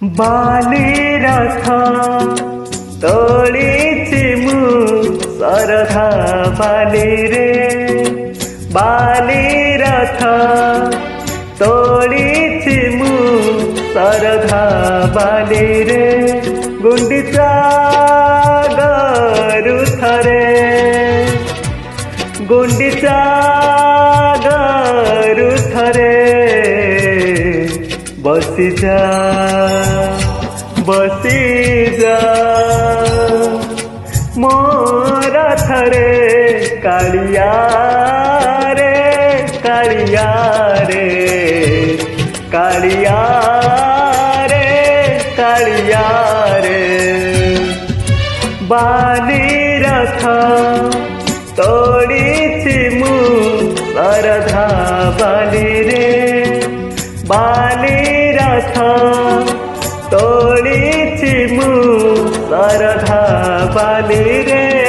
बाली रथ तोलिछि मु सरधा बाली रे बाली रथ तोलिछि मु सरधा बाली रे गुंडिचा गरु थरे गुंडिचा गरु थरे बसी जा मोर थरे कालिया रे कालिया रे कालिया रे कालिया रे बाली रथ तोड़िछि मु सरधा बाली रे बाली रथ तोड़िछि मु सरधा बाली रे।